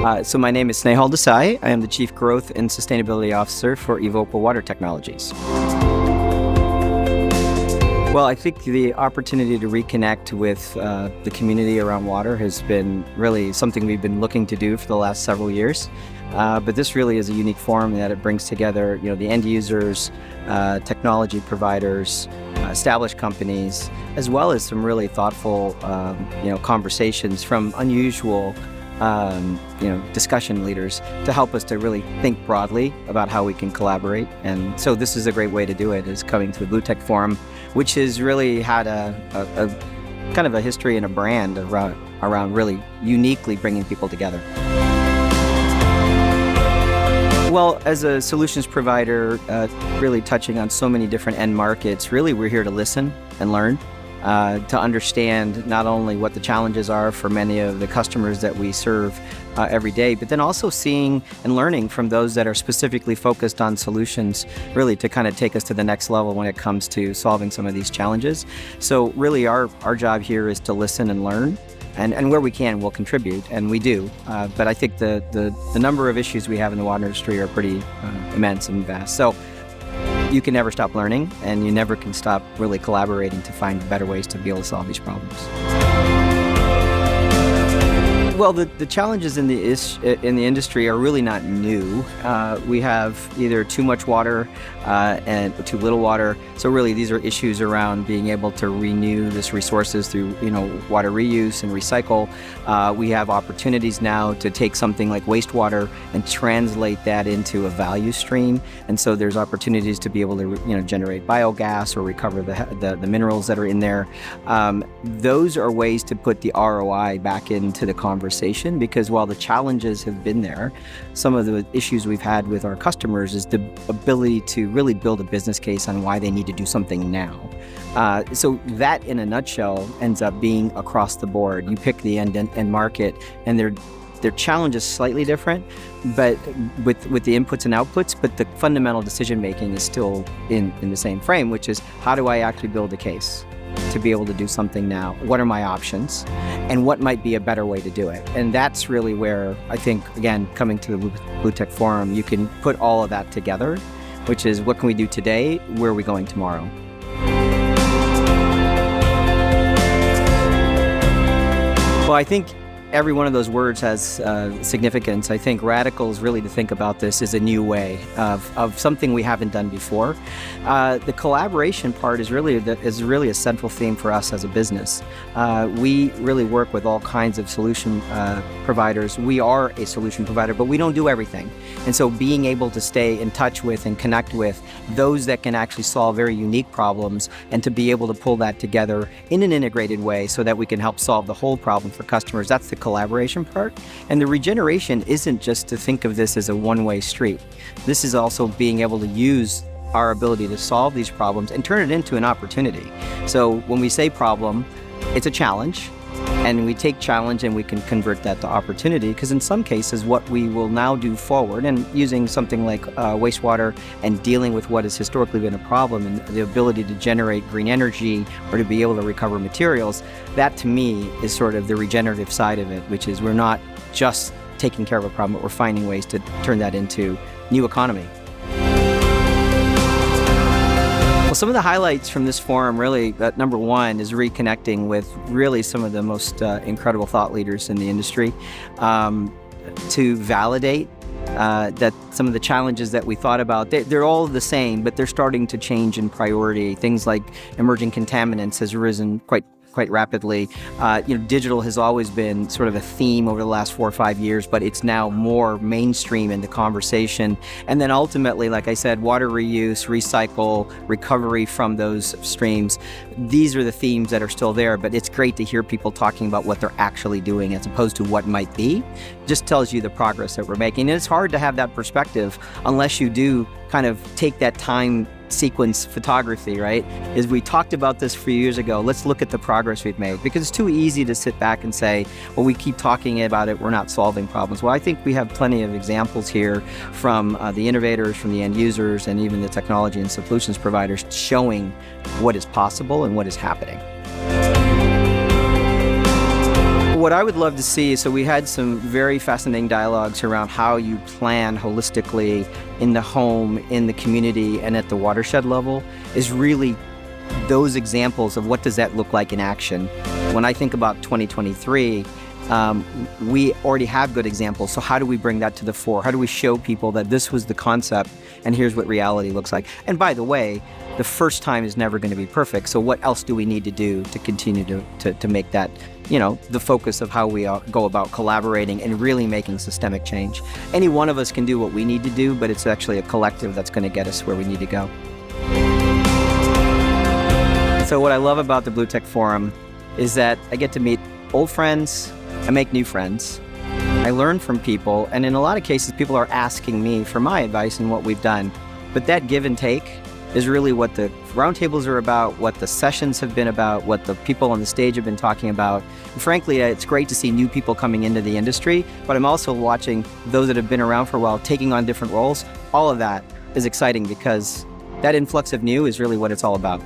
So my name is Senhal Evoqua. I am the Chief Growth and Sustainability Officer for Evoqua Water Technologies. Well, I think the opportunity to reconnect with the community around water has been really something we've been looking to do for the last several years. But this really is a unique forum that it brings together, the end users, technology providers, established companies, as well as some really thoughtful, conversations from unusual, discussion leaders to help us to really think broadly about how we can collaborate. And so this is a great way to do it, is coming to the Blue Tech Forum, which has really had a kind of a history and a brand around really uniquely bringing people together. Well, as a solutions provider, really touching on so many different end markets, really we're here to listen and learn, to understand not only what the challenges are for many of the customers that we serve every day, but then also seeing and learning from those that are specifically focused on solutions, really to kind of take us to the next level when it comes to solving some of these challenges. So really our job here is to listen and learn. And where we can, we'll contribute, and we do. But I think the number of issues we have in the water industry are pretty immense and vast. So you can never stop learning, and you never can stop really collaborating to find better ways to be able to solve these problems. Well, the challenges in the industry are really not new. We have either too much water and too little water. So really, these are issues around being able to renew these resources through water reuse and recycle. We have opportunities now to take something like wastewater and translate that into a value stream. And so there's opportunities to be able to generate biogas or recover the minerals that are in there. Those are ways to put the ROI back into the conversation, because while the challenges have been there, some of the issues we've had with our customers is the ability to really build a business case on why they need to do something now. So that in a nutshell ends up being across the board. You pick the end market, and their challenge is slightly different, but with the inputs and outputs, but the fundamental decision making is still in the same frame, which is how do I actually build a case to be able to do something now? What are my options? And what might be a better way to do it? And that's really where I think, again, coming to the Blue Tech Forum, you can put all of that together, which is what can we do today? Where are we going tomorrow? Well, I think every one of those words has significance. I think radicals really to think about this is a new way of something we haven't done before. The collaboration part is really a central theme for us as a business. We really work with all kinds of solution providers. We are a solution provider, but we don't do everything. And so being able to stay in touch with and connect with those that can actually solve very unique problems, and to be able to pull that together in an integrated way so that we can help solve the whole problem for customers, that's the collaboration part. And the regeneration isn't just to think of this as a one-way street. This is also being able to use our ability to solve these problems and turn it into an opportunity. So when we say problem, it's a challenge, and we take challenge and we can convert that to opportunity, because in some cases what we will now do forward, and using something like wastewater and dealing with what has historically been a problem, and the ability to generate green energy or to be able to recover materials, that to me is sort of the regenerative side of it, which is we're not just taking care of a problem, but we're finding ways to turn that into new economy. Well, some of the highlights from this forum, really, number one is reconnecting with really some of the most incredible thought leaders in the industry, to validate that some of the challenges that we thought about, they're all the same, but they're starting to change in priority. Things like emerging contaminants has risen quite rapidly. Digital has always been sort of a theme over the last 4 or 5 years, but it's now more mainstream in the conversation. And then ultimately, like I said, water reuse, recycle, recovery from those streams. These are the themes that are still there, but it's great to hear people talking about what they're actually doing as opposed to what might be. Just tells you the progress that we're making. And it's hard to have that perspective unless you do kind of take that time sequence photography, right? As we talked about this a few years ago, let's look at the progress we've made, because it's too easy to sit back and say, well, we keep talking about it, we're not solving problems. Well, I think we have plenty of examples here from the innovators, from the end users, and even the technology and solutions providers showing what is possible and what is happening. what I would love to see, so we had some very fascinating dialogues around how you plan holistically in the home, in the community, and at the watershed level, is really those examples of what does that look like in action. When I think about 2023, we already have good examples. So how do we bring that to the fore? How do we show people that this was the concept and here's what reality looks like? And by the way, the first time is never going to be perfect. So what else do we need to do to continue to make that, the focus of how we go about collaborating and really making systemic change? Any one of us can do what we need to do, but it's actually a collective that's going to get us where we need to go. So what I love about the Blue Tech Forum is that I get to meet old friends, I make new friends, I learn from people, and in a lot of cases, people are asking me for my advice and what we've done. But that give and take is really what the roundtables are about, what the sessions have been about, what the people on the stage have been talking about. And frankly, it's great to see new people coming into the industry, but I'm also watching those that have been around for a while taking on different roles. All of that is exciting because that influx of new is really what it's all about.